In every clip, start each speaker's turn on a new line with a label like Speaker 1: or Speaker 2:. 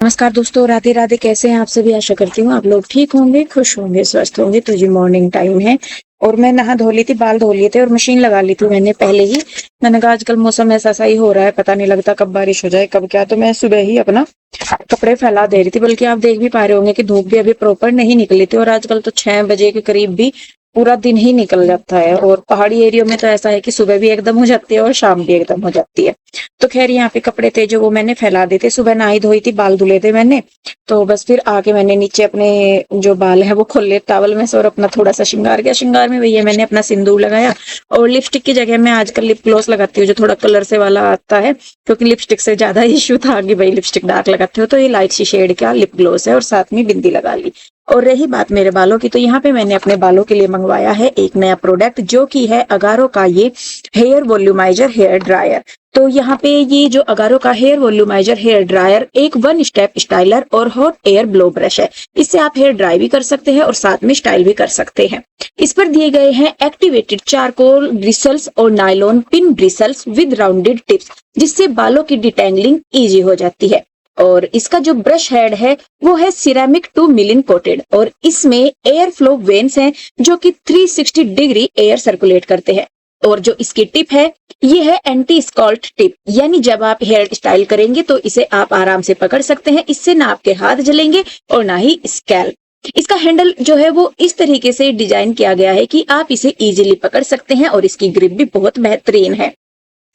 Speaker 1: नमस्कार दोस्तों, राधे राधे। कैसे हैं आप सभी? आशा करती हूँ आप लोग ठीक होंगे, खुश होंगे, स्वस्थ होंगे। तो जी मॉर्निंग टाइम है और मैं नहा धो ली थी, बाल धो लिए थे और मशीन लगा ली थी मैंने पहले ही। मैंने कहा आजकल मौसम ऐसा सा ही हो रहा है, पता नहीं लगता कब बारिश हो जाए कब क्या। तो मैं सुबह ही अपना कपड़े फैला दे रही थी, बल्कि आप देख भी पा रहे होंगे कि धूप भी अभी प्रॉपर नहीं निकली थी और आजकल तो 6 बजे के करीब भी पूरा दिन ही निकल जाता है। और पहाड़ी एरिया में तो ऐसा है कि सुबह भी एकदम हो जाती है और शाम भी एकदम हो जाती है। तो खैर यहाँ पे कपड़े थे जो वो मैंने फैला देते, सुबह नहाई धोई थी, बाल धुले थे मैंने। तो बस फिर आके मैंने नीचे अपने जो बाल है वो खोल लिए टॉवल में से और अपना थोड़ा सा श्रृंगार किया। श्रृंगार में भैया मैंने अपना सिंदूर लगाया और लिपस्टिक की जगह मैं आजकल लिप ग्लॉस लगाती हूँ जो थोड़ा कलर से वाला आता है, क्योंकि लिपस्टिक से ज्यादा इश्यू था कि भाई लिपस्टिक डार्क लगाते हो। तो ये लाइट सी शेड का लिप ग्लॉस है और साथ में बिंदी लगा ली। और रही बात मेरे बालों की, तो यहाँ पे मैंने अपने बालों के लिए मंगवाया है एक नया प्रोडक्ट जो कि है अगारो का ये हेयर वॉल्यूमाइजर हेयर ड्रायर। तो यहाँ पे ये जो अगारो का हेयर वॉल्यूमाइजर हेयर ड्रायर एक वन स्टेप स्टाइलर और हॉट एयर ब्लो ब्रश है। इससे आप हेयर ड्राई भी कर सकते हैं और साथ में स्टाइल भी कर सकते हैं। इस पर दिए गए हैं एक्टिवेटेड चारकोल ब्रिसल्स और nylon pin bristles with rounded tips, जिससे बालों की डिटेंगलिंग इजी हो जाती है। और इसका जो ब्रश हेड है वो है सिरेमिक 2 मिलियन कोटेड और इसमें एयर फ्लो वेन्स हैं जो कि 360 डिग्री एयर सर्कुलेट करते हैं। और जो इसकी टिप है ये है एंटी स्कॉल्ट टिप, यानी जब आप हेयर स्टाइल करेंगे तो इसे आप आराम से पकड़ सकते हैं। इससे ना आपके हाथ जलेंगे और ना ही स्कैल्प। इसका हैंडल जो है वो इस तरीके से डिजाइन किया गया है कि आप इसे इजीली पकड़ सकते हैं और इसकी ग्रिप भी बहुत बेहतरीन है।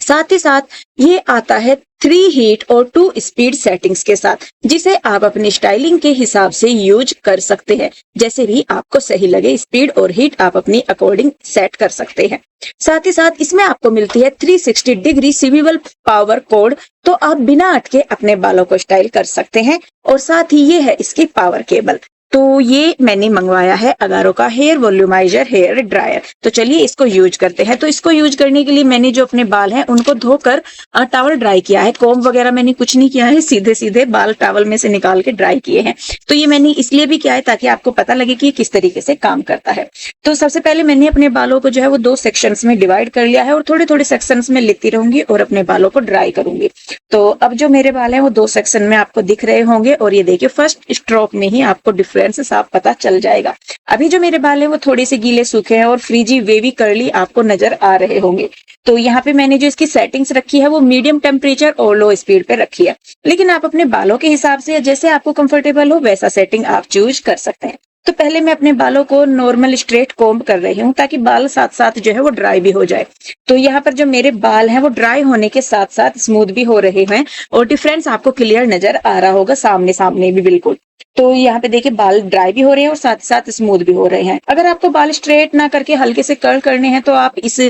Speaker 1: साथ ही साथ ये आता है 3 हीट और 2 स्पीड सेटिंग्स के साथ, जिसे आप अपनी स्टाइलिंग के हिसाब से यूज कर सकते हैं। जैसे भी आपको सही लगे स्पीड और हीट आप अपनी अकॉर्डिंग सेट कर सकते हैं। साथ ही साथ इसमें आपको मिलती है 360 डिग्री स्विवेल पावर कोड, तो आप बिना अटके अपने बालों को स्टाइल कर सकते हैं। और साथ ही ये है इसकी पावर केबल। तो ये मैंने मंगवाया है अगारो का हेयर वॉल्यूमाइजर हेयर ड्रायर। तो चलिए इसको यूज करते हैं। तो इसको यूज करने के लिए मैंने जो अपने बाल हैं उनको धोकर टॉवल ड्राई किया है। कॉम्ब वगैरह मैंने कुछ नहीं किया है, सीधे सीधे बाल टॉवल में से निकाल के ड्राई किए हैं। तो ये मैंने इसलिए भी किया है ताकि आपको पता लगे कि किस तरीके से काम करता है। तो सबसे पहले मैंने अपने बालों को जो है वो 2 सेक्शंस में डिवाइड कर लिया है और थोड़े थोड़े सेक्शंस में लेती रहूंगी और अपने बालों को ड्राई करूंगी। तो अब जो मेरे बाल हैं वो 2 सेक्शन में आपको दिख रहे होंगे और ये देखिए फर्स्ट स्ट्रोक में ही आपको डिफरेंस साफ पता चल जाएगा। अभी जो मेरे बाल हैं वो थोड़े से गीले सूखे हैं और फ्रीजी वेवी कर्ली आपको नजर आ रहे होंगे। तो यहाँ पे मैंने जो इसकी सेटिंग्स रखी है वो मीडियम टेम्परेचर और लो स्पीड पे रखी है, लेकिन आप अपने बालों के हिसाब से जैसे आपको कंफर्टेबल हो वैसा सेटिंग आप चूज कर सकते हैं। तो पहले मैं अपने बालों को नॉर्मल स्ट्रेट कोम्ब कर रही हूँ ताकि बाल साथ साथ जो है वो ड्राई भी हो जाए। तो यहाँ पर जो मेरे बाल हैं वो ड्राई होने के साथ साथ स्मूथ भी हो रहे हैं और डिफरेंस आपको क्लियर नजर आ रहा होगा सामने सामने भी बिल्कुल। तो यहाँ पे देखिए बाल ड्राई भी हो रहे हैं और साथ साथ स्मूथ भी हो रहे हैं। अगर आपको बाल स्ट्रेट ना करके हल्के से कर्ल करने हैं तो आप इस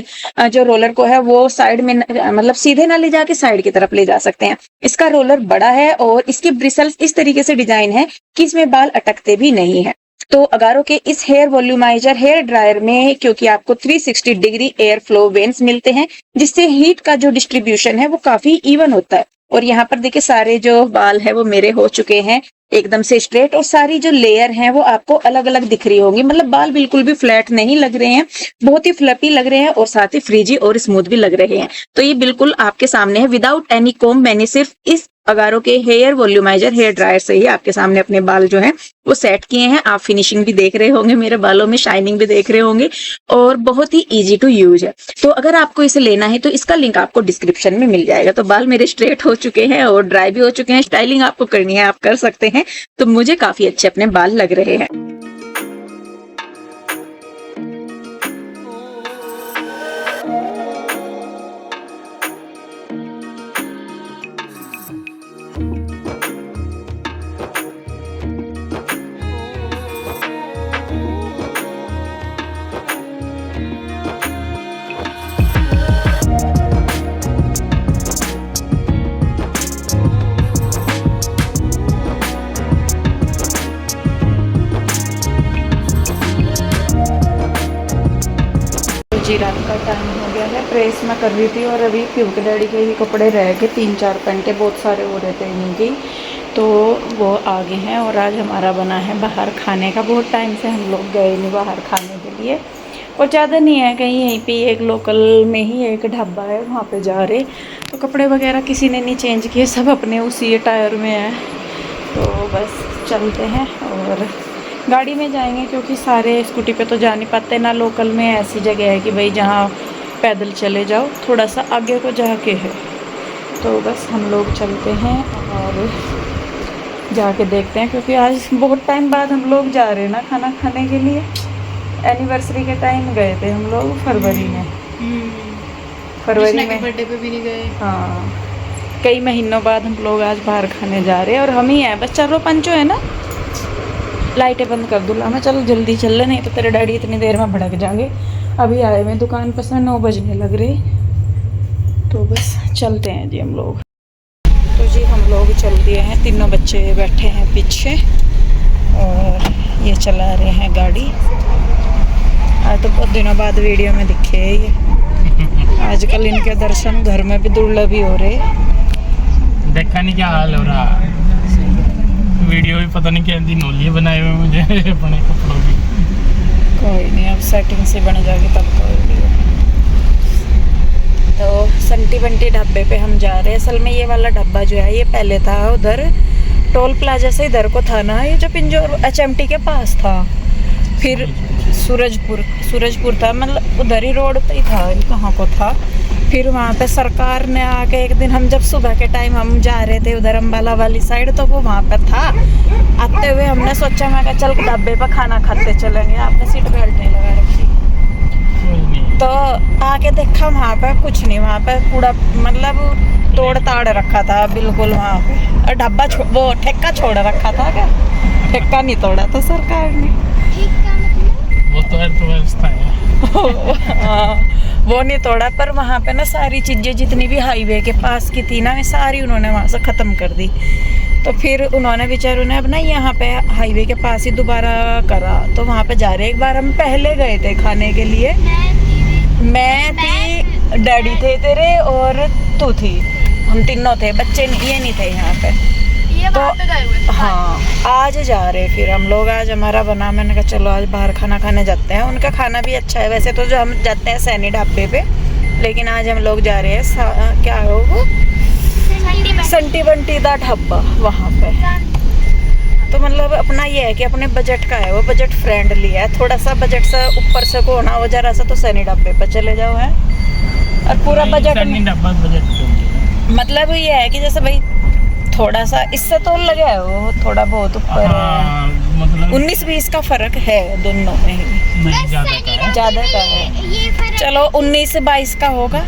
Speaker 1: जो रोलर को है वो साइड में मतलब सीधे ना ले जाके साइड की तरफ ले जा सकते हैं। इसका रोलर बड़ा है और इसके ब्रिसल्स इस तरीके से डिजाइन है कि इसमें बाल अटकते भी नहीं है। तो अगारो के इस हेयर वॉल्यूमाइजर हेयर ड्रायर में क्योंकि आपको 360 डिग्री एयर फ्लो वेन्स मिलते हैं, जिससे हीट का जो डिस्ट्रीब्यूशन है वो काफी इवन होता है। और यहाँ पर देखिए सारे जो बाल है वो मेरे हो चुके हैं एकदम से स्ट्रेट और सारी जो लेयर हैं वो आपको अलग अलग दिख रही होंगी। मतलब बाल बिल्कुल भी फ्लैट नहीं लग रहे हैं, बहुत ही फ्लफी लग रहे हैं और साथ ही फ्रीजी और स्मूथ भी लग रहे हैं। तो ये बिल्कुल आपके सामने है विदाउट एनी कोम। मैंने सिर्फ इस अगारो के हेयर वॉल्यूमाइजर हेयर ड्रायर से ही आपके सामने अपने बाल जो हैं वो सेट किए हैं। आप फिनिशिंग भी देख रहे होंगे, मेरे बालों में शाइनिंग भी देख रहे होंगे और बहुत ही इजी टू यूज है। तो अगर आपको इसे लेना है तो इसका लिंक आपको डिस्क्रिप्शन में मिल जाएगा। तो बाल मेरे स्ट्रेट हो चुके हैं और ड्राई भी हो चुके हैं। स्टाइलिंग आपको करनी है आप कर सकते हैं। तो मुझे काफी अच्छे अपने बाल लग रहे हैं। जी रात का टाइम हो गया है, प्रेस मैं कर रही थी और अभी क्योंकि डैडी के ही कपड़े रह गए 3-4 घंटे, बहुत सारे हो रहे थे इन्हीं के, तो वो आगे हैं। और आज हमारा बना है बाहर खाने का। बहुत टाइम से हम लोग गए नहीं बाहर खाने के लिए और ज़्यादा नहीं है, कहीं यहीं पे एक लोकल में ही एक ढाबा है वहाँ पे जा रहे। तो कपड़े वगैरह किसी ने नहीं चेंज किए, सब अपने उसी टायर में है। तो बस चलते हैं और गाड़ी में जाएंगे, क्योंकि सारे स्कूटी पे तो जा नहीं पाते ना। लोकल में ऐसी जगह है कि भाई जहाँ पैदल चले जाओ, थोड़ा सा आगे को जाके है। तो बस हम लोग चलते हैं और जाके देखते हैं, क्योंकि आज बहुत टाइम बाद हम लोग जा रहे हैं ना खाना खाने के लिए। एनिवर्सरी के टाइम गए थे हम लोग फरवरी में। फरवरी में
Speaker 2: बर्थडे पे भी नहीं गए।
Speaker 1: हाँ, कई महीनों बाद हम लोग आज बाहर खाने जा रहे हैं और हम ही हैं बस। चारों पंचो है ना। लाइटें बंद कर दूँ मैं, चलो जल्दी चल ले, नहीं तो तेरे डैडी इतनी देर में भड़क जाएंगे। अभी आए हुए दुकान पर से 9 बजने लग रहे। तो बस चलते हैं जी हम लोग। तो जी हम लोग चल दिए हैं, तीनों बच्चे बैठे हैं पीछे और ये चला रहे हैं गाड़ी। आज तो बहुत दिनों बाद वीडियो में दिखे है ये। आजकल इनके दर्शन घर में भी दुर्लभ ही हो रहे।
Speaker 3: देखा नहीं क्या हाल हो रहा। वीडियो भी पता नहीं कैसी नौलिए बनाए हुए मुझे अपने कपड़ों की।
Speaker 1: कोई नहीं, अब सेटिंग से बन जाएगी तब कोई नहीं। तो संटी बंटी ढाबे पे हम जा रहे हैं। असल में ये वाला ढाबा जो है ये पहले था उधर टोल प्लाजा से इधर को था ना, ये जो पिंजौर HMT के पास था। फिर सूरजपुर था, मतलब उधर ही रोड पे ही था, कहाँ को था। फिर वहाँ पे सरकार ने आके एक दिन, हम जब सुबह के टाइम हम जा रहे थे उधर अम्बाला वाली साइड, तो वो वहाँ पे था। आते हुए हमने सोचा, मैं कहा चल ढाबे पे खाना खाते चलेंगे। आपने सीट बेल्ट नहीं लगा रखी। तो आके देखा वहाँ पे कुछ नहीं, वहाँ पे कूड़ा मतलब तोड़ ताड़ रखा था बिल्कुल वहाँ पे। और ढाबा वो ठेका छोड़ रखा था क्या? ठेका नहीं तोड़ा था सरकार ने।
Speaker 3: वो तो अर्थव्यवस्था है।
Speaker 1: वो नहीं तोड़ा, पर वहाँ पे ना सारी चीज़ें जितनी भी हाईवे के पास की थी ना, वे सारी उन्होंने वहाँ से ख़त्म कर दी। तो फिर उन्होंने बेचारों ने अब ना यहाँ पे हाईवे के पास ही दोबारा करा। तो वहाँ पे जा रहे। एक बार हम पहले गए थे खाने के लिए, मैं थी, डैडी थे तेरे और तू थी, हम तीनों थे, बच्चे ये नहीं थे यहाँ पे। तो हाँ, आज जा रहे फिर हम लोग। आज हमारा बना, मैंने कहा चलो आज बाहर खाना खाने जाते हैं। उनका खाना भी अच्छा है वैसे तो, जो हम जाते हैं सैनी ढाबे पे, लेकिन आज हम लोग जा रहे हैं क्या है वो, संटी बंटी दा ढाबा वहाँ पे। तो मतलब अपना ये है कि अपने बजट का है वो, बजट फ्रेंडली है। थोड़ा सा बजट से ऊपर से को होना हो जरा सा तो सैनी ढाबे पे चले जाओ है। और पूरा बजट मतलब ये है कि जैसे भाई थोड़ा सा इससे तो लगे है वो, थोड़ा बहुत ऊपर है, मतलब 19-20 का फर्क है दोनों में ही, ज्यादा का है। चलो 19-22 का होगा।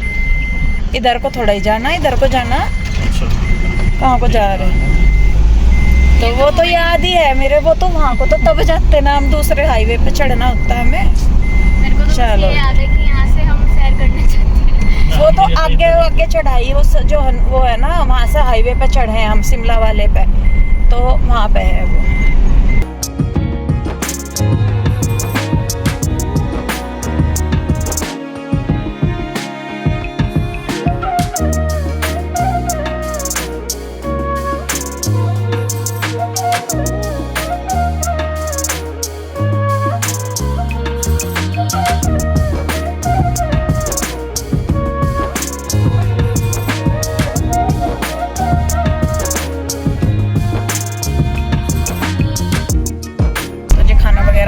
Speaker 1: इधर को थोड़ा ही जाना, इधर को जाना। कहाँ को जा रहे हैं? तो वो तो याद ही है मेरे, वो तो वहाँ को तो तब जाते ना हम, दूसरे हाईवे पे चढ़ना होता है हमें। चलो
Speaker 2: याद है कि यहाँ से हम सैर करने जाते हैं।
Speaker 1: वो तो आगे चढ़ाई, वो जो वो है ना, वहाँ से हाईवे पे चढ़े हैं हम शिमला वाले पे, तो वहाँ पे है वो।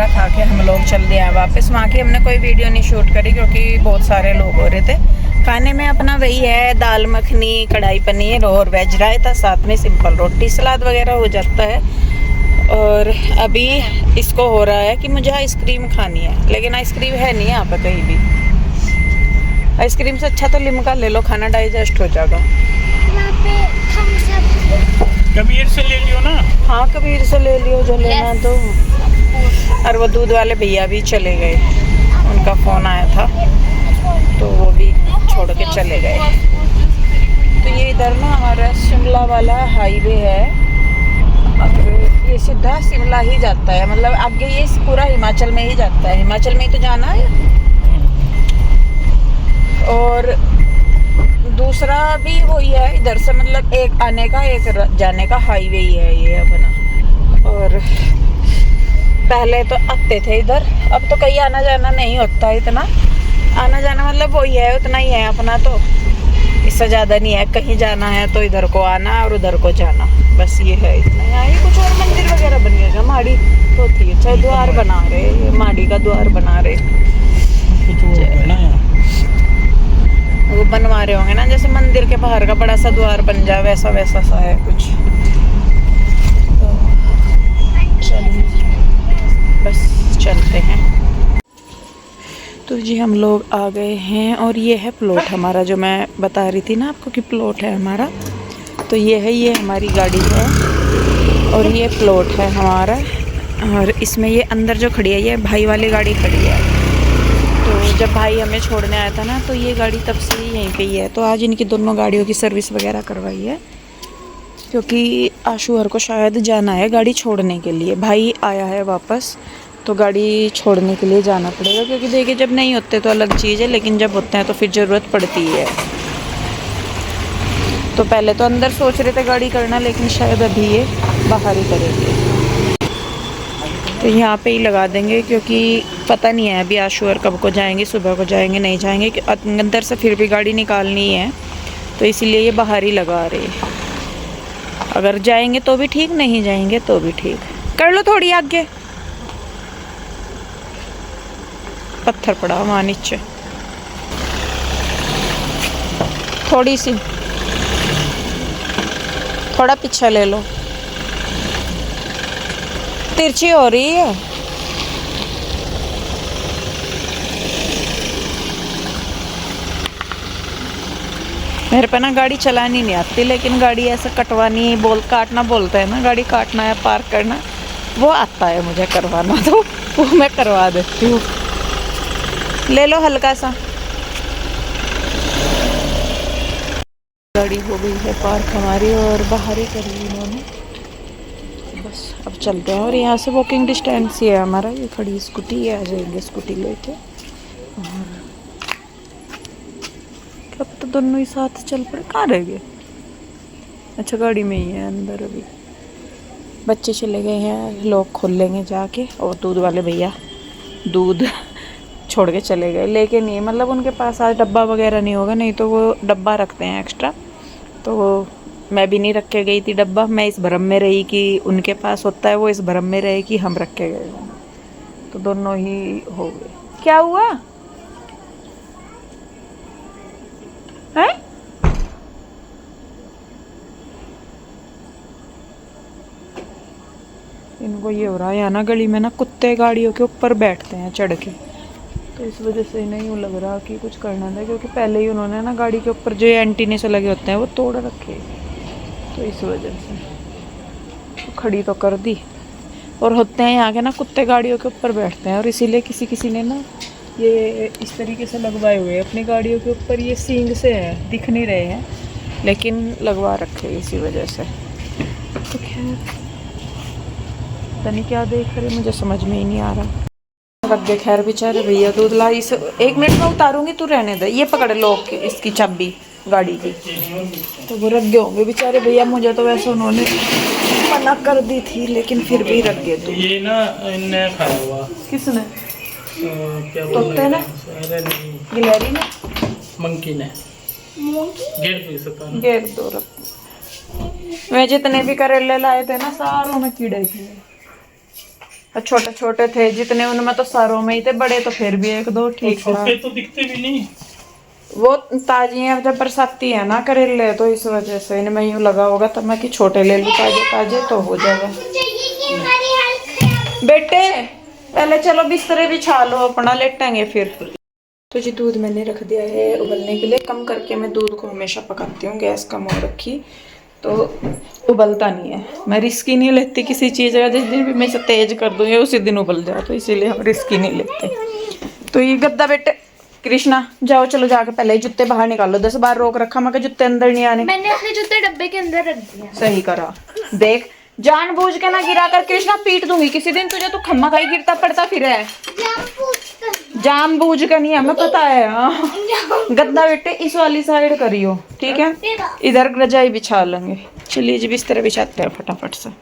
Speaker 1: खा के हम लोग चल दिए हैं वापस। वहाँ की हमने कोई वीडियो नहीं शूट करी क्योंकि बहुत सारे लोग हो रहे थे। खाने में अपना वही है, दाल मखनी, कढ़ाई पनीर और वेज रायता, साथ में सिंपल रोटी, सलाद वगैरह हो जाता है। और अभी इसको हो रहा है कि मुझे आइसक्रीम खानी है, लेकिन आइसक्रीम है नहीं यहाँ पर कहीं भी। आइसक्रीम से अच्छा तो लिम्का ले लो, खाना डाइजेस्ट हो जाएगा।
Speaker 3: कबीर से ले लियो ना।
Speaker 1: हाँ कबीर से ले लियो जो लेना तो। और वो दूध वाले भैया भी चले गए, उनका फ़ोन आया था तो वो भी छोड़ के चले गए। तो ये इधर ना हमारा शिमला वाला हाईवे है, अगर ये सीधा शिमला ही जाता है, मतलब आगे ये पूरा हिमाचल में ही जाता है, हिमाचल में ही तो जाना है। और दूसरा भी वही है इधर से, मतलब एक आने का एक जाने का हाईवे ही है ये अपना। और पहले तो आते थे इधर, अब तो कहीं आना जाना नहीं होता इतना। आना जाना मतलब वही है, उतना ही है अपना। तो इससे ज़्यादा नहीं है। कहीं जाना है तो इधर को आना और उधर को जाना, बस ये है इतना। यहाँ ये कुछ और मंदिर वगैरह बनिएगा, माड़ी तो थी अच्छा द्वार बना रहे, ये माड़ी का द्वार बना रहे,
Speaker 3: कुछ वो है ना यहाँ।
Speaker 1: वो बनवा रहे होंगे ना, जैसे मंदिर के बाहर का बड़ा सा द्वार बन जाए वैसा वैसा सा है कुछ। तो चलिए बस चलते हैं। तो जी हम लोग आ गए हैं और ये है प्लॉट हमारा, जो मैं बता रही थी ना आपको कि प्लॉट है हमारा। तो ये है, ये हमारी गाड़ी है और ये प्लॉट है हमारा। और इसमें ये अंदर जो खड़ी है ये भाई वाली गाड़ी खड़ी है। तो जब भाई हमें छोड़ने आया था ना, तो ये गाड़ी तब से ही यहीं पे ही है। तो आज इनकी दोनों गाड़ियों की सर्विस वगैरह करवाई है, क्योंकि आशुहर को शायद जाना है गाड़ी छोड़ने के लिए। भाई आया है वापस, तो गाड़ी छोड़ने के लिए जाना पड़ेगा, क्योंकि देखिए जब नहीं होते तो अलग चीज़ है, लेकिन जब होते हैं तो फिर ज़रूरत पड़ती है। तो पहले तो अंदर सोच रहे थे गाड़ी करना, लेकिन शायद अभी ये बाहर ही करेंगे। तो यहाँ पे ही लगा देंगे, क्योंकि पता नहीं है अभी आशुहर कब को जाएंगे, सुबह को जाएंगे नहीं जाएंगे। अंदर से फिर भी गाड़ी निकालनी है, तो इसीलिए ये बाहर ही लगा रहे हैं। अगर जाएंगे तो भी ठीक, नहीं जाएंगे तो भी ठीक। कर लो थोड़ी आगे, पत्थर पड़ा वहाँ नीचे, थोड़ी सी, थोड़ा पीछे ले लो, तिरछी हो रही है। मेरे पे ना गाड़ी चलानी नहीं आती, लेकिन गाड़ी ऐसे कटवानी काटना बोलते हैं ना, गाड़ी काटना या पार्क करना वो आता है मुझे करवाना, तो वो मैं करवा देती हूँ। ले लो हल्का सा। गाड़ी हो गई है पार्क हमारी और बाहर ही करी इन्होंने। बस अब चलते हैं, और यहाँ से वॉकिंग डिस्टेंस ही है हमारा। ये खड़ी स्कूटी है, आ जाएंगे स्कूटी लेके। और अब तो दोनों ही साथ चल पड़े। कहाँ रह गए? अच्छा गाड़ी में ही है अंदर। अभी बच्चे चले गए हैं, लोग खोल लेंगे जाके, और दूध वाले भैया दूध छोड़ के चले गए, लेके नहीं, मतलब उनके पास आज डब्बा वगैरह नहीं होगा, नहीं तो वो डब्बा रखते हैं एक्स्ट्रा। तो वो मैं भी नहीं रख के गई थी डब्बा, मैं इस भरम में रही कि उनके पास होता है, वो इस भरम में रहे कि हम रख के गए। तो दोनों ही हो गए। क्या हुआ है? इनको ये हो रहा है यहाँ ना, गली में ना कुत्ते गाड़ियों के ऊपर बैठते हैं चढ़ के, तो इस वजह से नहीं लग रहा कि कुछ करना था, क्योंकि पहले ही उन्होंने ना गाड़ी के ऊपर जो एंटीने से लगे होते हैं वो तोड़ रखे, तो इस वजह से तो खड़ी तो कर दी। और होते हैं यहाँ के ना कुत्ते गाड़ियों के ऊपर बैठते हैं, और इसीलिए किसी किसी ने ना ये इस तरीके से लगवाए हुए हैं अपनी गाड़ियों के ऊपर। ये सींग से है, दिख नहीं रहे हैं, लेकिन लगवा रखे इसी वजह से। तो खैर पता नहीं क्या देख रहे, मुझे समझ में ही नहीं आ रहा। रख गए खैर बेचारे भैया दूध ला। इस 1 मिनट में उतारूंगी, तू रहने दे। ये पकड़ लो इसकी चाबी गाड़ी की। तो वो रख गए होंगे बेचारे भैया, मुझे तो वैसे उन्होंने मना कर दी थी, लेकिन फिर भी रख गए। तो
Speaker 3: ये ना इनने खाया हुआ।
Speaker 1: किसने?
Speaker 3: क्या
Speaker 1: तोते ने?
Speaker 3: अरे नहीं,
Speaker 1: गिलहरी ने?
Speaker 3: मंकी ने। गेट पे सकता है।
Speaker 1: गेट दो रख। मैं जितने भी करेले लाए थे ना, सारों में कीड़े थे। छोटे छोटे थे जितने, उनमें तो सारों में ही थे, बड़े तो फिर भी 1-2 ठीक था।
Speaker 3: छोटे तो दिखते भी नहीं,
Speaker 1: वो ताजी हैं, जब बरसाती है ना करेले, तो इस वजह से इनमें यूँ लगा होगा। तब मैं कि छोटे ले लूँ ताजे ताजे, तो हो जाएगा। बेटे पहले चलो बिस्तर बिछा लो अपना, लेटेंगे फिर। तो जी दूध मैंने रख दिया है उबलने के लिए। कम करके मैं दूध को हमेशा पकाती हूँ, गैस कम हो रखी तो उबलता नहीं है। मैं रिस्क ही नहीं लेती किसी चीज़ का, जिस दिन भी मैं इसे तेज कर दूँगी उसी दिन उबल जाए, तो इसीलिए हम रिस्क ही नहीं लेते। तो ये गद्दा बेटे कृष्णा जाओ, चलो जाके पहले ही जूते बाहर निकालो। 10 बार रोक रखा मैं, जूते अंदर नहीं आने।
Speaker 2: मैंने अपने जूते डब्बे के अंदर रख दिए।
Speaker 1: सही करा। देख जानबूझ के ना गिरा कर कृष्णा, पीट दूंगी किसी दिन तुझे। तू खम्मा खाई गिरता पड़ता फिर है। जानबूझ के नहीं, हमें पता है। गद्दा बेटे इस वाली साइड करियो, ठीक है? इधर रजाई बिछा लेंगे। चलिए जी बिस्तर बिछाते हैं फटाफट से।